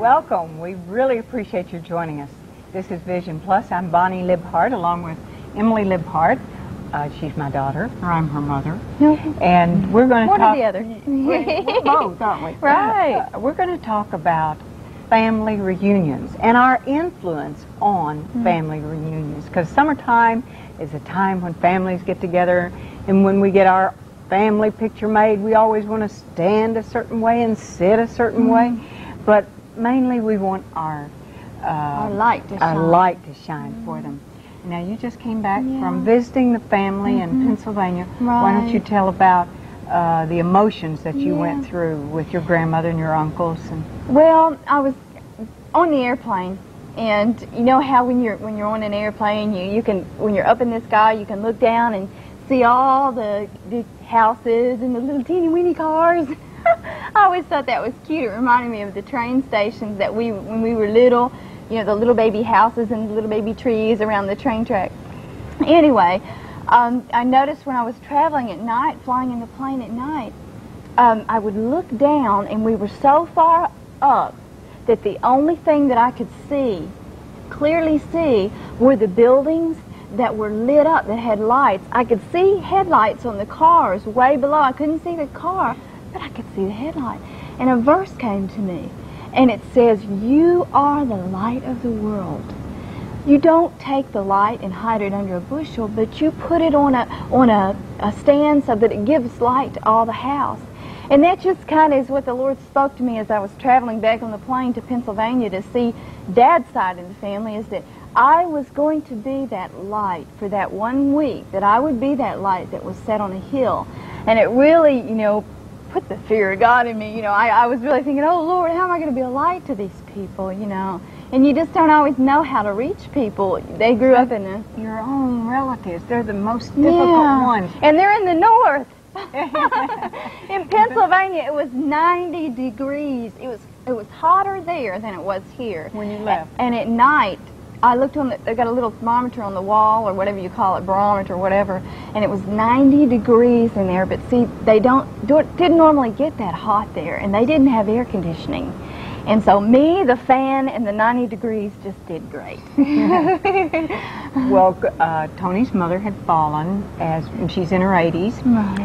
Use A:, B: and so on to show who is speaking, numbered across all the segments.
A: Welcome. We really appreciate you joining us. This is Vision Plus. I'm Bonnie Libhart, along with Emily Libhart. She's my daughter, or I'm her mother. And we're going to talk...
B: One or the other.
A: We're both, aren't we?
B: Right.
A: We're going to talk about family reunions and our influence on family reunions. Because summertime is a time when families get together, and when we get our family picture made, we always want to stand a certain way and sit a certain way. But mainly we want our
B: light to shine
A: for them. Now, you just came back from visiting the family in Pennsylvania.
B: Right.
A: Why don't you tell about the emotions that you went through with your grandmother and your uncles?
B: Well, I was on the airplane, and you know how when you're on an airplane, you can, when you're up in the sky, you can look down and see all the houses and the little teeny weeny cars. I always thought that was cute. It reminded me of the train stations that when we were little, you know, the little baby houses and the little baby trees around the train track. Anyway, I noticed when I was traveling at night, flying in the plane at night, I would look down, and we were so far up that the only thing that I could see, clearly see, were the buildings that were lit up, that had lights. I could see headlights on the cars way below. I couldn't see the car, but I could see the headlight. And a verse came to me, and it says, "You are the light of the world." You don't take the light and hide it under a bushel, but you put it on a stand so that it gives light to all the house. And that just kind of is what the Lord spoke to me as I was traveling back on the plane to Pennsylvania to see Dad's side of the family, is that I was going to be that light for that 1 week, that I would be that light that was set on a hill. And it really, you know, put the fear of God in me. You know, I was really thinking, oh, Lord, how am I going to be a light to these people, you know? And you just don't always know how to reach people. They grew up in
A: your own relatives. They're the most difficult ones.
B: And they're in the north. In Pennsylvania, it was 90 degrees. It was hotter there than it was here.
A: When you left.
B: And at night, I looked on they got a little thermometer on the wall, or whatever you call it, barometer or whatever, and it was 90 degrees in there. But see, they didn't normally get that hot there, and they didn't have air conditioning. And so me, the fan, and the 90 degrees just did great.
A: Well, Tony's mother had fallen, and she's in her 80s,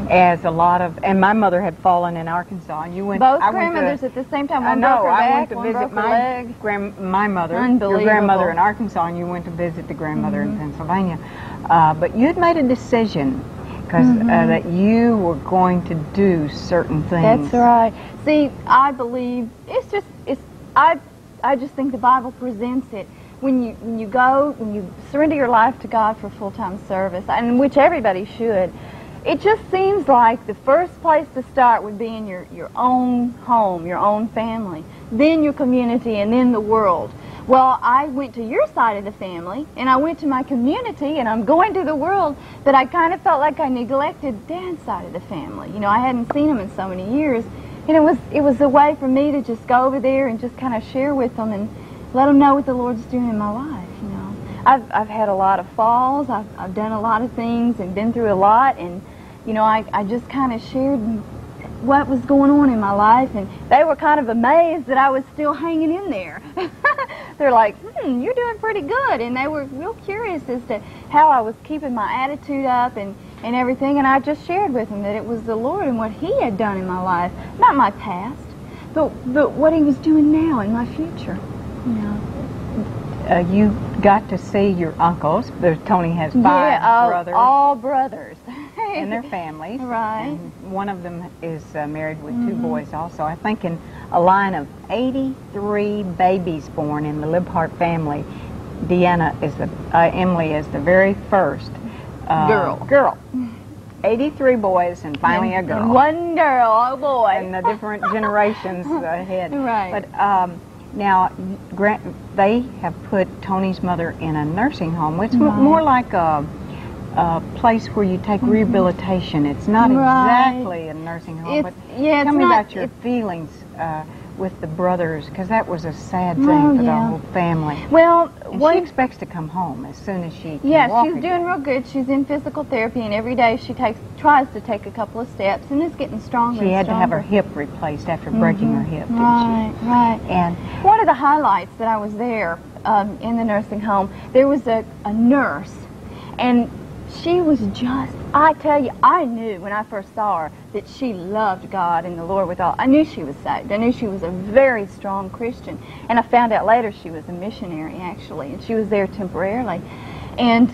A: as a lot of, and my mother had fallen in Arkansas. And you went.
B: Both grandmothers at the same time. One broke her back, one broke her leg.
A: My mother, your grandmother in Arkansas, and you went to visit the grandmother in Pennsylvania. But you had made a decision, because that you were going to do certain things.
B: That's right. See, I believe I just think the Bible presents it. When you surrender your life to God for full-time service, and which everybody should, it just seems like the first place to start would be in your own home, your own family, then your community, and then the world. Well, I went to your side of the family, and I went to my community, and I'm going to the world, but I kind of felt like I neglected Dad's side of the family. You know, I hadn't seen him in so many years, and it was a way for me to just go over there and just kind of share with them and let them know what the Lord's doing in my life. You know, I've had a lot of falls, I've done a lot of things and been through a lot, and you know, I just kind of shared what was going on in my life, and they were kind of amazed that I was still hanging in there. They're like, you're doing pretty good, and they were real curious as to how I was keeping my attitude up and everything, and I just shared with them that it was the Lord and what He had done in my life, not my past, but what He was doing now in my future. You know.
A: You got to see your uncles. Tony has 5 brothers.
B: All brothers.
A: And their families.
B: Right.
A: And one of them is married with 2 boys also. I think in a line of 83 babies born in the Libhart family, Emily is the very first girl. 83 boys and finally a girl.
B: One girl, oh boy.
A: And the different generations ahead.
B: Right.
A: But now, they have put Tony's mother in a nursing home. It's more like a place where you take rehabilitation. It's not exactly a nursing nursing home, but
B: yeah,
A: tell me about your feelings with the brothers, because that was a sad thing for the whole family.
B: Well,
A: and she expects to come home as soon as she can walk
B: she's
A: again.
B: doing real good. She's in physical therapy, and every day she tries to take a couple of steps, and it's getting stronger.
A: She had to have her hip replaced after breaking her hip, didn't she?
B: Right.
A: And
B: one of the highlights that I was there in the nursing home, there was a nurse, and she was just, I tell you, I knew when I first saw her that she loved God and the Lord with all. I knew she was saved. I knew she was a very strong Christian. And I found out later she was a missionary, actually, and she was there temporarily. And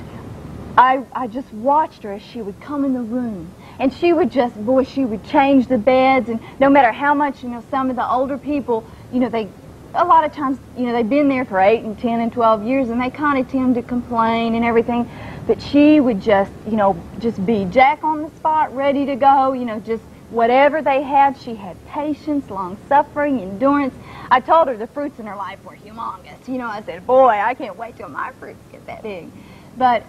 B: I just watched her as she would come in the room. And she would just, boy, she would change the beds. And no matter how much, some of the older people, a lot of times, they've been there for 8 and 10 and 12 years, and they kind of tend to complain and everything. But she would just, just be jack on the spot, ready to go, just whatever they had. She had patience, long-suffering, endurance. I told her the fruits in her life were humongous. I said, boy, I can't wait till my fruits get that big. But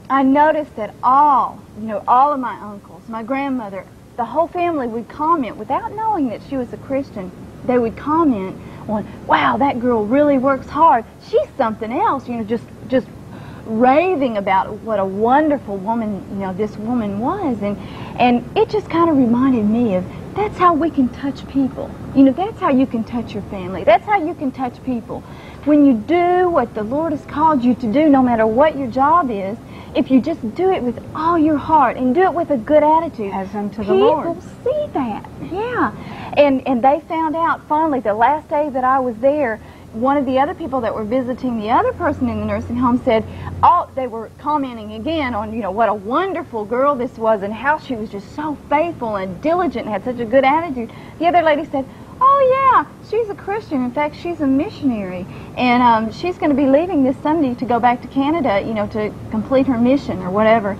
B: I noticed that all of my uncles, my grandmother, the whole family would comment, without knowing that she was a Christian, they would comment on, wow, that girl really works hard. She's something else, just raving about what a wonderful woman, this woman was. And it just kind of reminded me of, that's how we can touch people. That's how you can touch your family. That's how you can touch people. When you do what the Lord has called you to do, no matter what your job is, if you just do it with all your heart and do it with a good attitude,
A: as unto the Lord,
B: people see that. Yeah. And they found out finally the last day that I was there, one of the other people that were visiting the other person in the nursing home said, they were commenting again on, what a wonderful girl this was and how she was just so faithful and diligent and had such a good attitude. The other lady said, oh yeah, she's a Christian. In fact, she's a missionary. And she's going to be leaving this Sunday to go back to Canada, to complete her mission or whatever.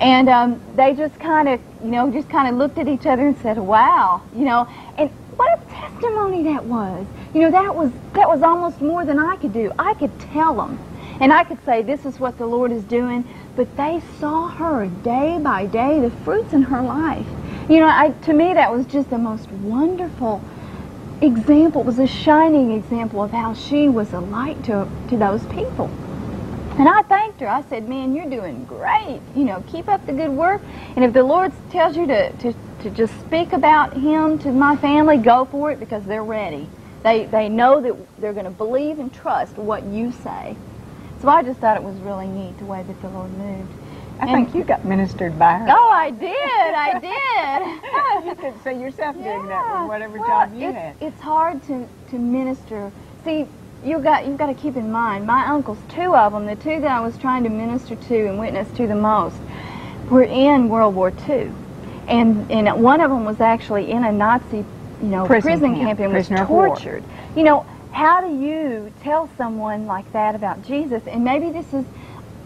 B: And they just kind of, looked at each other and said, wow, and what a testimony that was. That was almost more than I could do. I could tell them, and I could say, this is what the Lord is doing, but they saw her day by day, the fruits in her life. To me, that was just the most wonderful example. It was a shining example of how she was a light to those people. And I thanked her. I said, man, you're doing great. Keep up the good work. And if the Lord tells you to just speak about Him to my family, go for it, because they're ready. They know that they're going to believe and trust what you say. So I just thought it was really neat the way that the Lord moved.
A: I think you got ministered by her.
B: Oh, I did.
A: You could say yourself doing that with whatever job you had.
B: It's hard to minister. See, you've got to keep in mind, my uncles, 2 of them, the 2 that I was trying to minister to and witness to the most, were in World War II. And one of them was actually in a Nazi, prison camp and was tortured. How do you tell someone like that about Jesus? And maybe this is,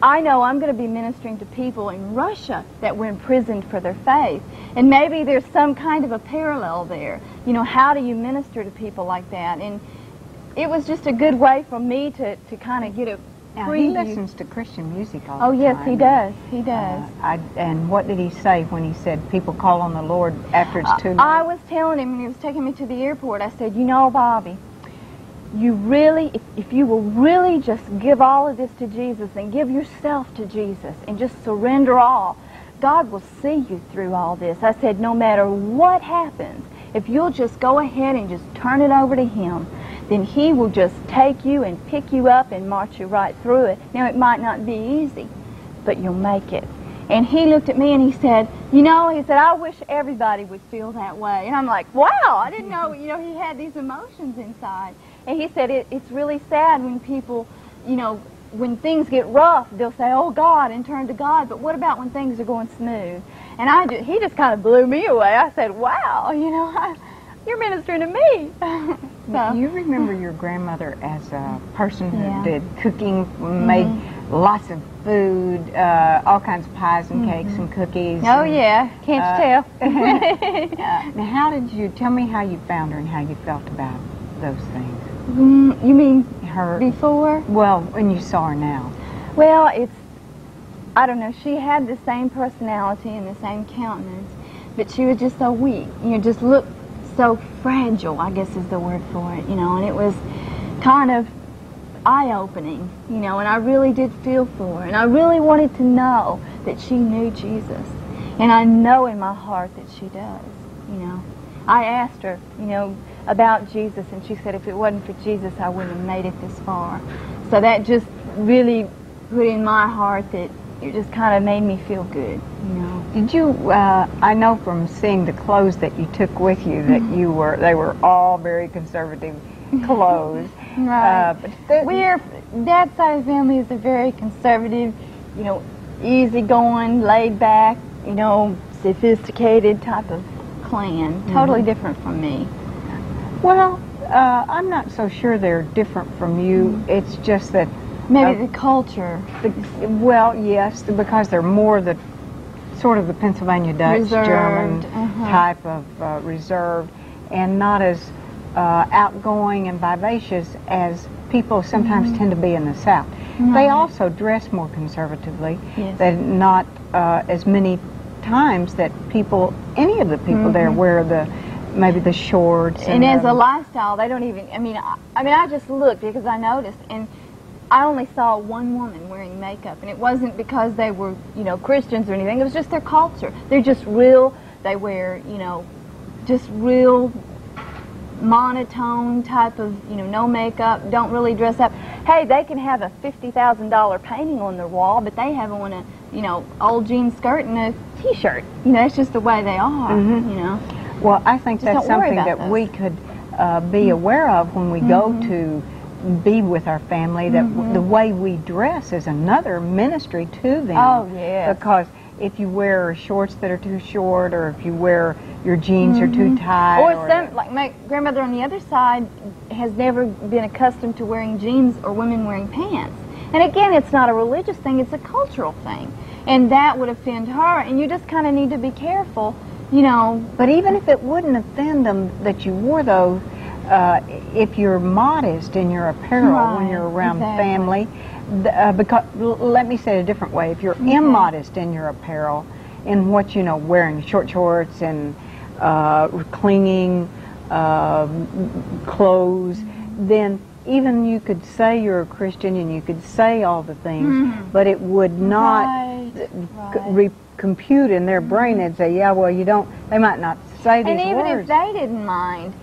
B: I know I'm going to be ministering to people in Russia that were imprisoned for their faith. And maybe there's some kind of a parallel there. How do you minister to people like that? And it was just a good way for me to kind of get a
A: Now, he listens to Christian music all the time.
B: Oh, yes, he does. He does.
A: And what did he say when he said people call on the Lord after it's too late?
B: I was telling him when he was taking me to the airport, I said, Bobby, you really, if you will really just give all of this to Jesus and give yourself to Jesus and just surrender all, God will see you through all this. I said, no matter what happens, if you'll just go ahead and just turn it over to Him, then He will just take you and pick you up and march you right through it. Now, it might not be easy, but you'll make it. And he looked at me and he said, he said, I wish everybody would feel that way. And I'm like, wow, I didn't know, he had these emotions inside. And he said, it's really sad when people, when things get rough, they'll say, oh, God, and turn to God. But what about when things are going smooth? And he just kind of blew me away. I said, wow, you're ministering to me. So.
A: You remember your grandmother as a person who did cooking, made lots of food, all kinds of pies and cakes and cookies.
B: Oh, yeah. Can't you
A: tell? Now, how did you, tell me how you found her and how you felt about those things.
B: You mean
A: her
B: before?
A: Well, when you saw her now.
B: Well, I don't know, she had the same personality and the same countenance, but she was just so weak. Just looked so fragile, I guess is the word for it, and it was kind of eye-opening, and I really did feel for her, and I really wanted to know that she knew Jesus, and I know in my heart that she does, I asked her, about Jesus, and she said if it wasn't for Jesus, I wouldn't have made it this far. So that just really put in my heart that it just kind of made me feel good,
A: Did you, I know from seeing the clothes that you took with you that they were all very conservative clothes.
B: Right. Dad's side of the family is a very conservative, easygoing, laid back, sophisticated type of clan. Totally different from me.
A: Well, I'm not so sure they're different from you. It's just that
B: maybe the culture.
A: Well, yes, because they're more the sort of the Pennsylvania Dutch,
B: reserved,
A: German type of reserved, and not as outgoing and vivacious as people sometimes tend to be in the South. They also dress more conservatively.
B: Yes.
A: They're not as many times that any of the people there wear maybe the shorts.
B: And as a lifestyle, they don't even, I just looked because I noticed, and I only saw one woman wearing makeup, and it wasn't because they were, Christians or anything. It was just their culture. They're just real. They wear, just real monotone type of, no makeup, don't really dress up. Hey, they can have a $50,000 painting on their wall, but they have on a, old jean skirt and a T-shirt. That's just the way they are,
A: Well, I think
B: just
A: that's something that we could be aware of when we go to be with our family, that the way we dress is another ministry to them.
B: Oh, yes.
A: Because if you wear shorts that are too short, or if you wear your jeans are too tight.
B: Or some, like my grandmother on the other side has never been accustomed to wearing jeans or women wearing pants. And again, it's not a religious thing, it's a cultural thing. And that would offend her, and you just kind of need to be careful,
A: But even if it wouldn't offend them that you wore those, if you're modest in your apparel when you're around family, because let me say it a different way, if you're immodest in your apparel, in what wearing short shorts and clinging clothes, then even you could say you're a Christian and you could say all the things, but it would not compute in their brain. They'd say, yeah, well, they might not say these words.
B: And even if they didn't mind,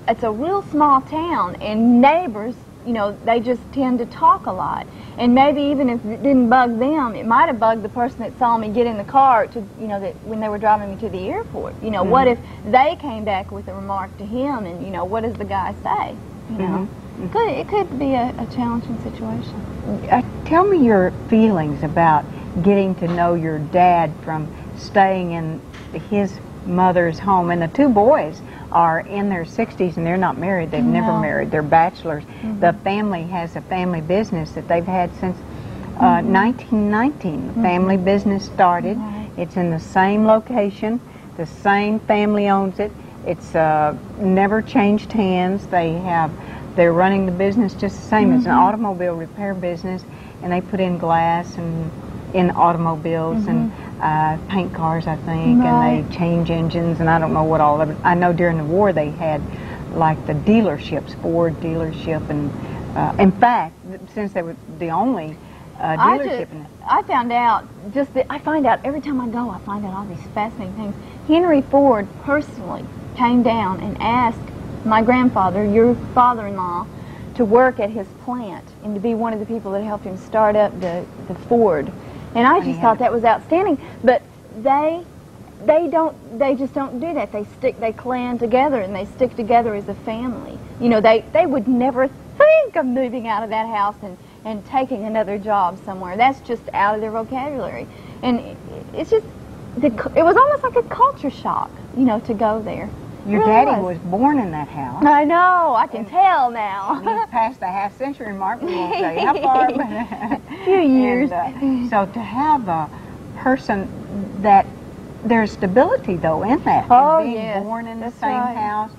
B: it's a real small town, and neighbors, they just tend to talk a lot. And maybe even if it didn't bug them, it might have bugged the person that saw me get in the car to, that when they were driving me to the airport. What if they came back with a remark to him, and what does the guy say? It could be a challenging situation.
A: Tell me your feelings about getting to know your dad from staying in his mother's home. And the two boys are in their 60s and they're not married. They've never married. They're bachelors. The family has a family business that they've had since 1919. The family business started. It's in the same location. The same family owns it. It's never changed hands. They're running the business just the same. It's an automobile repair business, and they put in glass and in automobiles and paint cars, I think, and they change engines, and I don't know what all of it. I know during the war they had like the dealerships, Ford dealership, and in fact, since they were the only dealership.
B: I found out I find out every time I go. I find out all these fascinating things. Henry Ford personally came down and asked my grandfather, your father-in-law, to work at his plant and to be one of the people that helped him start up the Ford. And I just thought that was outstanding. But they just don't do that. They clan together and they stick together as a family. They would never think of moving out of that house and taking another job somewhere. That's just out of their vocabulary. And it's just, it was almost like a culture shock, to go there.
A: Your daddy was born in that house.
B: I know, I can tell now.
A: He's past the half-century mark. We won't say how far, but
B: a few years.
A: So to have a person that there's stability though in that.
B: Oh,
A: being born in the same house,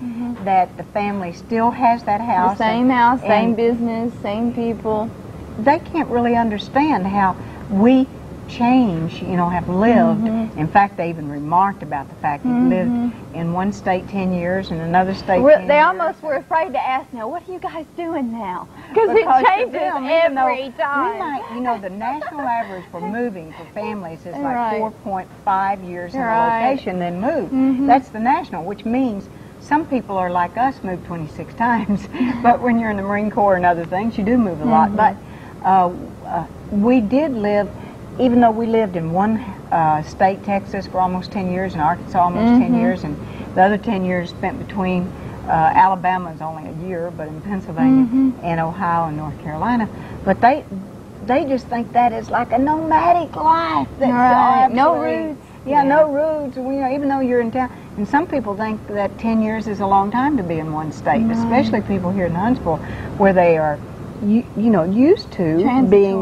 A: that the family still has that house.
B: The same house, same business, same people.
A: They can't really understand how we change, you know, have lived. In fact, they even remarked about the fact that you lived in one state 10 years and another state 10 years.
B: They almost were afraid to ask, now, what are you guys doing now? Because it changes every time.
A: We might, you know, the national average for moving for families is like 4.5 years in a location, then move. That's the national, which means some people are like us, move 26 times. But when you're in the Marine Corps and other things, you do move a lot. But we did live, even though we lived in one state, Texas, for almost 10 years, and Arkansas almost 10 years, and the other 10 years spent between Alabama is only a year, but in Pennsylvania and Ohio and North Carolina. But they just think that is like a nomadic life. That's
B: no roots.
A: Yeah, no roots. You know, even though you're in town. And some people think that 10 years is a long time to be in one state, especially people here in Huntsville, where they are, you know, used to being.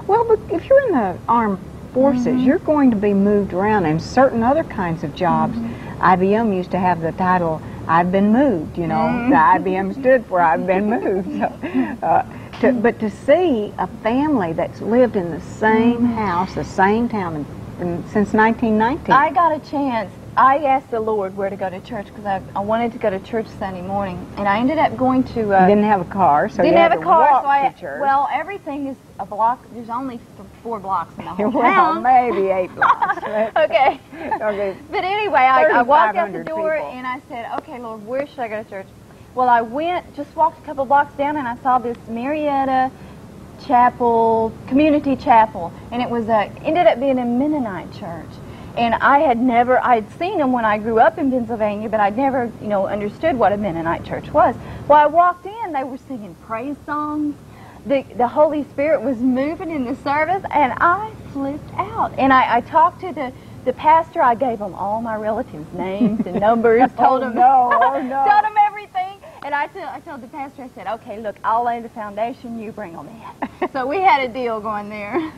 A: Well, but if you're in the armed forces, you're going to be moved around, and certain other kinds of jobs. IBM used to have the title, I've been moved, you know. The IBM stood for I've been moved. So, but to see a family that's lived in the same house, the same town, since 1919.
B: I got a chance. I asked the Lord where to go to church because I wanted to go to church Sunday morning, and I ended up going to.
A: You didn't have a car, so
B: didn't
A: you had
B: have a
A: to
B: car,
A: walk
B: so I.
A: to church.
B: Well, everything is a block. There's only 4 blocks in the whole
A: well,
B: town.
A: maybe 8 blocks.
B: Okay.
A: Okay.
B: But anyway, I walked out the
A: 3,500
B: door
A: people.
B: and I said, "Okay, Lord, where should I go to church?" Well, I just walked a couple blocks down, and I saw this Marietta Chapel, community chapel, and it was ended up being a Mennonite church. And I'd seen them when I grew up in Pennsylvania, but I'd never, you know, understood what a Mennonite church was. Well, I walked in, they were singing praise songs. The Holy Spirit was moving in the service, and I flipped out. And I talked to the pastor. I gave him all my relatives' names and numbers, told him told him everything. And I told the pastor, I said, okay, look, I'll lay the foundation, you bring them in. So we had a deal going there.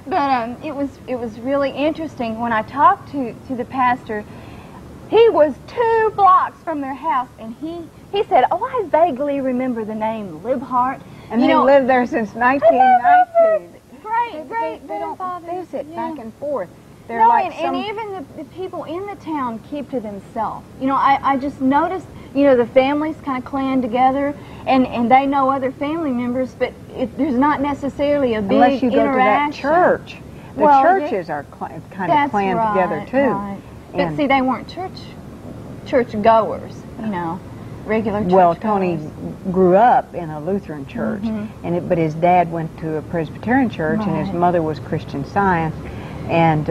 B: But it was really interesting. When I talked to the pastor, he was 2 blocks from their house, and he said, oh, I vaguely remember the name Libhart.
A: And they lived there since 1919.
B: Great
A: They don't visit back and forth. They're
B: no,
A: like
B: and even the people in the town keep to themselves. You know, I just noticed, you know, the families kind of clan together, and they know other family members, but there's not necessarily a big
A: unless you go to that
B: interaction.
A: church. The churches are kind of clan together too.
B: Right. But see, they weren't church goers, you know, regular church
A: Well,
B: goers.
A: Tony grew up in a Lutheran church, but his dad went to a Presbyterian church, and his mother was Christian Science. And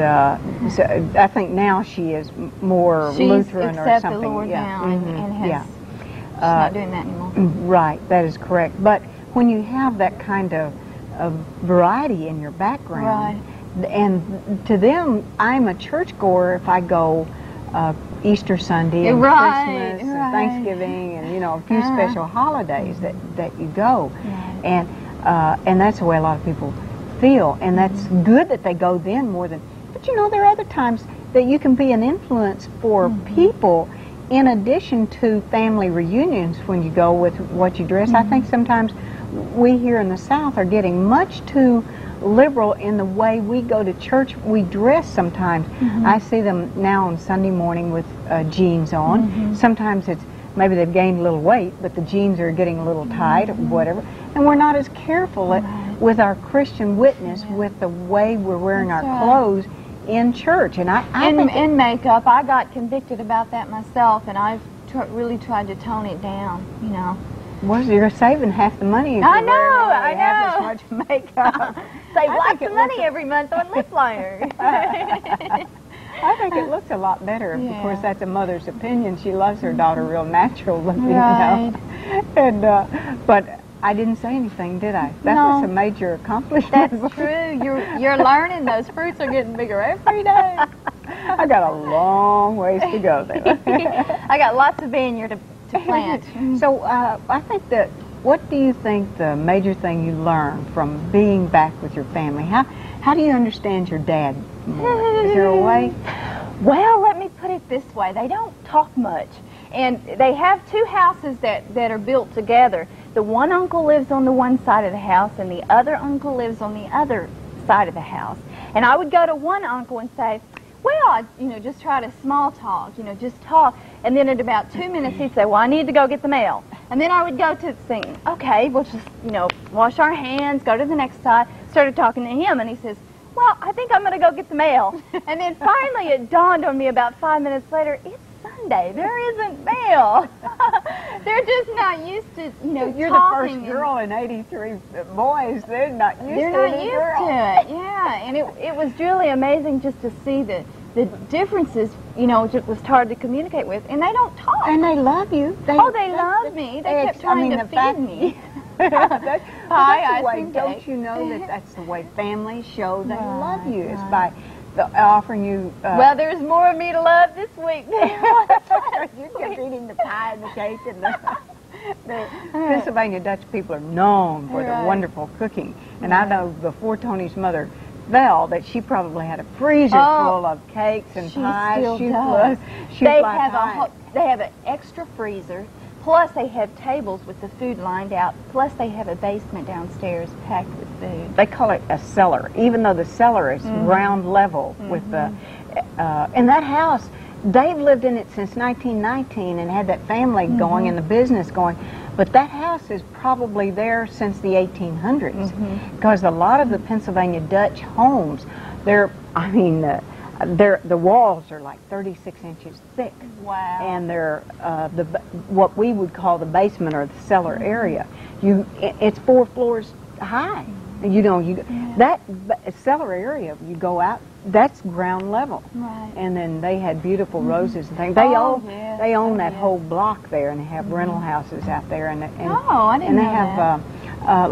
A: so I think now she is more Lutheran or something.
B: The Lord now and has, she's not doing that anymore.
A: Right, that is correct. But when you have that kind of variety in your background, and to them, I'm a churchgoer if I go Easter Sunday and Christmas and Thanksgiving and, you know, a few special holidays that you go. And that's the way a lot of people feel, and that's good that they go then more than, but you know, there are other times that you can be an influence for people in addition to family reunions when you go with what you dress. I think sometimes we here in the South are getting much too liberal in the way we go to church. We dress sometimes. I see them now on Sunday morning with jeans on. Sometimes it's maybe they've gained a little weight, but the jeans are getting a little tight or whatever, and we're not as careful with our Christian witness with the way we're wearing our clothes in church. And I think
B: in makeup, I got convicted about that myself, and I've really tried to tone it down, you know.
A: Well, you're saving half the money if
B: I
A: you
B: know,
A: wear half as much makeup.
B: Save lots of money every month on lip liner.
A: I think it looks a lot better. Of course, that's a mother's opinion. She loves her daughter real natural looking, you know. And but I didn't say anything, did I? That was a major accomplishment.
B: That's true. You're learning. Those fruits are getting bigger every day.
A: I got a long ways to go there.
B: I got lots of vineyard to plant.
A: So I think that, what do you think the major thing you learned from being back with your family? How do you understand your dad more? Is there a way?
B: Well, let me put it this way. They don't talk much. And they have 2 houses that are built together. The one uncle lives on the one side of the house, and the other uncle lives on the other side of the house. And I would go to one uncle and say, well, just try to small talk, just talk. And then at about 2 minutes, he'd say, well, I need to go get the mail. And then I would go to sing, okay, we'll just, wash our hands, go to the next side. Started talking to him, and he says, well, I think I'm going to go get the mail. And then finally it dawned on me about 5 minutes later, it's Sunday. There isn't mail. They're just not used to,
A: You're
B: talking.
A: the first girl in 83 boys. They're not used to it.
B: They're not used to it, yeah. And it was truly amazing just to see the differences, it was hard to communicate with. And they don't talk.
A: And they love you.
B: They love me. They kept trying to feed me.
A: That's
B: Pie,
A: the way,
B: icing
A: don't
B: cake.
A: you know that's the way families show they love you. It's by offering you...
B: well, there's more of me to love this week.
A: You kept eating the pie and the cake and the Pennsylvania Dutch people are known for their wonderful cooking. And I know before Tony's mother fell that she probably had a freezer full of cakes and pies.
B: Still does.
A: They
B: have an extra freezer. Plus, they have tables with the food lined out. Plus, they have a basement downstairs packed with food.
A: They call it a cellar, even though the cellar is ground level with the... in that house, they've lived in it since 1919 and had that family going and the business going. But that house is probably there since the 1800s because a lot of the Pennsylvania Dutch homes, the walls are like 36 inches thick.
B: Wow.
A: And they're what we would call the basement or the cellar area. It's 4 floors high. That cellar area, you go out, that's ground level.
B: Right.
A: And then they had beautiful roses and things. They own that whole block there, and they have rental houses out there. And
B: I didn't know
A: they have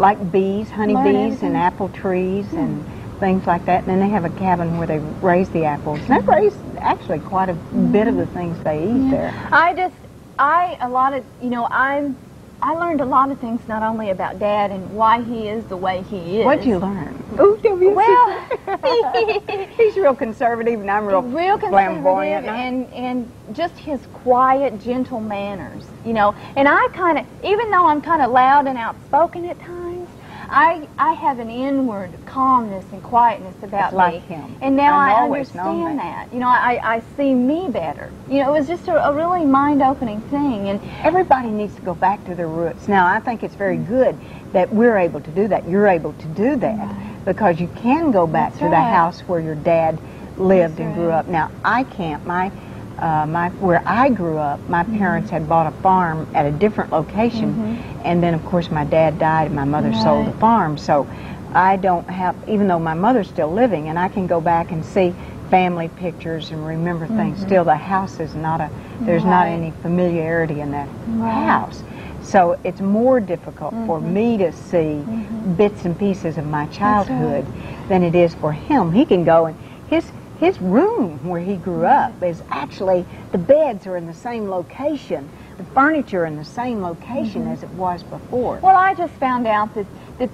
A: like bees, honeybees, and apple trees and things like that. And then they have a cabin where they raise the apples. And they raise actually quite a bit of the things they eat there.
B: I learned a lot of things not only about Dad and why he is the way he is.
A: What'd you learn? He's real conservative, and I'm real flamboyant.
B: And just his quiet, gentle manners, And I kind of, even though I'm kind of loud and outspoken at times, I have an inward calmness and quietness about me.
A: Like him.
B: And now I
A: always known
B: understand that. I see me better. It was just a really mind-opening thing. And
A: everybody needs to go back to their roots. Now, I think it's very good that we're able to do that. You're able to do that because you can go back to the house where your dad lived and grew up. Now, I can't. Where I grew up, my parents had bought a farm at a different location, and then of course my dad died and my mother sold the farm, so I don't have, even though my mother's still living, and I can go back and see family pictures and remember things. Still, the house is not there's not any familiarity in that house. So it's more difficult for me to see bits and pieces of my childhood than it is for him. He can go and his room where he grew up is actually, the beds are in the same location, the furniture in the same location as it was before.
B: Well, I just found out that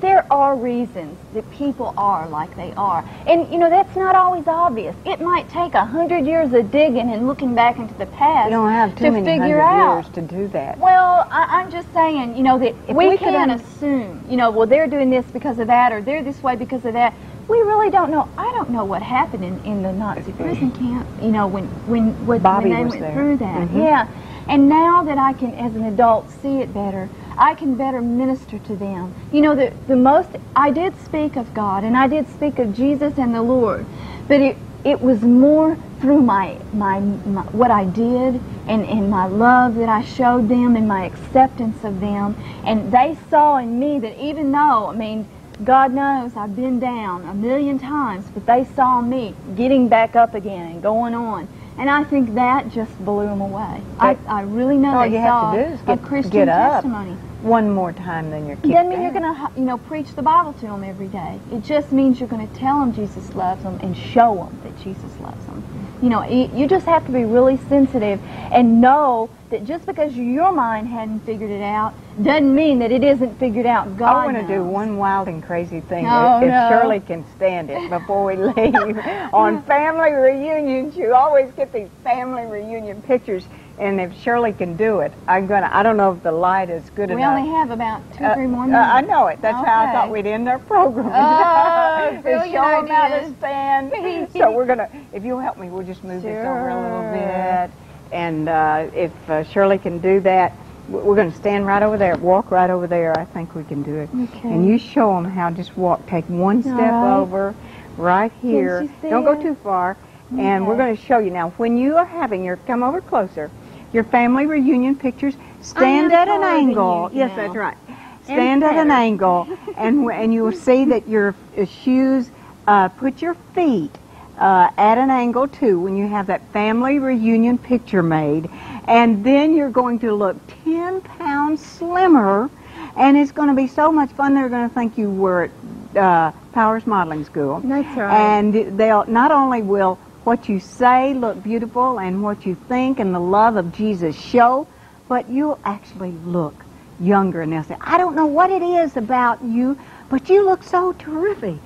B: there are reasons that people are like they are. And, that's not always obvious. It might take 100 years of digging and looking back into the past
A: You don't have too many
B: figure
A: 100
B: out.
A: years to do that.
B: Well, I'm just saying, that if we can't assume, well, they're doing this because of that, or they're this way because of that. We really don't know. I don't know what happened in the Nazi prison camp, when
A: Bobby
B: they
A: was
B: went
A: there.
B: through that. Yeah. And now that I can, as an adult, see it better, I can better minister to them. The most, I did speak of God, and I did speak of Jesus and the Lord, but it was more through my what I did and my love that I showed them and my acceptance of them. And they saw in me that even though, God knows I've been down 1,000,000 times, but they saw me getting back up again and going on. And I think that just blew them away. I really know
A: all
B: they
A: you
B: saw
A: have to do is
B: a Christian
A: get up
B: testimony.
A: one more time than you're kicked
B: Doesn't mean
A: down.
B: you're going to, preach the Bible to them every day. It just means you're going to tell them Jesus loves them and show them that Jesus loves them. You just have to be really sensitive and know that just because your mind hadn't figured it out doesn't mean that it isn't figured out. God
A: I want to do
B: knows.
A: one wild and crazy thing,
B: Oh,
A: if
B: no.
A: Shirley can stand it, before we leave. On family reunions, you always get these family reunion pictures. And if Shirley can do it, I don't know if the light is good
B: We
A: enough.
B: only have about 2-3 more minutes.
A: I know it. That's how I thought
B: Okay.
A: we'd end our program.
B: Oh,
A: Is
B: brilliant
A: show them how to
B: ideas.
A: stand. So we're going to, if you'll help me, we'll just move this over a little bit. And if Shirley can do that, we're going to stand right over there, walk right over there. I think we can do it.
B: Okay.
A: And you show them how, just walk, take one step
B: right.
A: over, right here.
B: she see
A: Don't go
B: it?
A: too far. And we're going to show you now, when you are having come over closer, your family reunion pictures, stand
B: am
A: at an
B: taller than
A: angle.
B: you
A: Yes,
B: now.
A: that's right. Stand at an angle, and you will see that your shoes, put your feet at an angle too when you have that family reunion picture made. And then you're going to look 10 pounds slimmer, and it's going to be so much fun. They're going to think you were at Powers Modeling School.
B: That's right.
A: And they'll not only will what you say look beautiful and what you think and the love of Jesus show, but you'll actually look younger. And they'll say, I don't know what it is about you, but you look so terrific.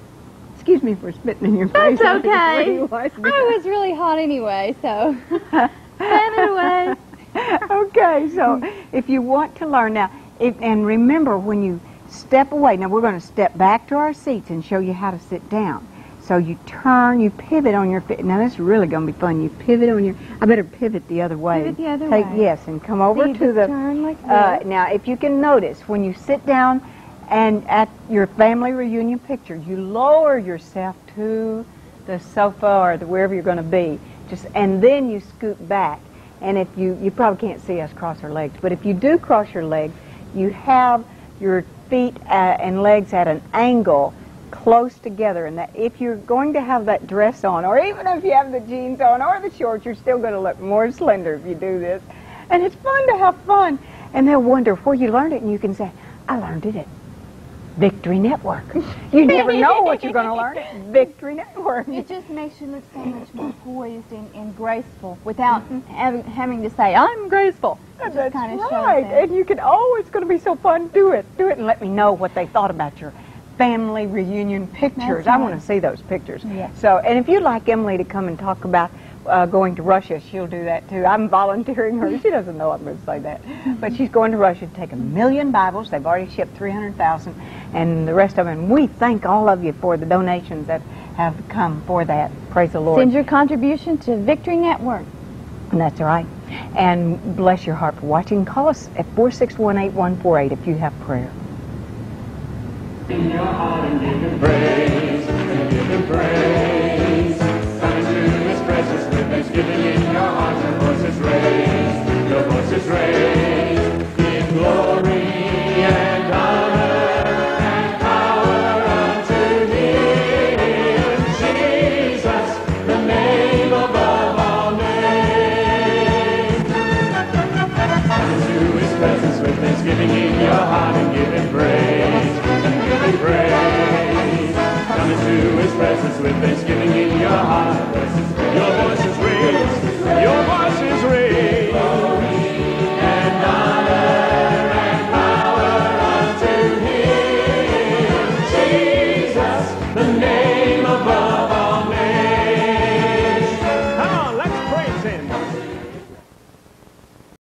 A: Excuse me for spitting in your face.
B: That's okay.
A: I
B: was really hot anyway, so fan it away.
A: Okay, so if you want to learn now, and remember when you step away, now we're going to step back to our seats and show you how to sit down. So you turn, you pivot on your feet. Now this is really going to be fun. You pivot on your, I better pivot the other way.
B: Pivot the other way.
A: Yes, and come over
B: So you
A: to
B: just
A: the,
B: turn like this.
A: now if you can notice, when you sit down and at your family reunion picture, you lower yourself to the sofa or wherever you're going to be, and then you scoot back. And if you probably can't see us cross our legs, but if you do cross your legs, you have your feet and legs at an angle close together, and that if you're going to have that dress on, or even if you have the jeans on or the shorts, you're still going to look more slender if you do this. And it's fun to have fun. And they'll wonder where you learned it, and you can say, I learned it at Victory Network. You never know what you're going to learn at Victory Network.
B: It just makes you look so much more poised and graceful without having to say, I'm graceful. It
A: That's
B: just kind of
A: right.
B: shows that.
A: And you can, it's going to be so fun. Do it and let me know what they thought about your family reunion pictures.
B: That's
A: I
B: right.
A: want to see those pictures.
B: Yes.
A: So, and if you'd like Emily to come and talk about going to Russia, she'll do that too. I'm volunteering her. She doesn't know I'm going to say that. But she's going to Russia to take 1 million Bibles. They've already shipped 300,000, and the rest of them. And we thank all of you for the donations that have come for that. Praise the Lord.
B: Send your contribution to Victory Network.
A: And that's right. And bless your heart for watching. Call us at 461-8148 if you have prayer.
C: In your heart and give him praise, and give him praise. Come into his presence with thanksgiving in your heart. Your voices raised, your voices raised. In glory and honor and power unto him. Jesus, the name above all names. Come into his presence with thanksgiving in your heart and give him praise. Praise. Come into his presence with thanksgiving in your heart. Your voice is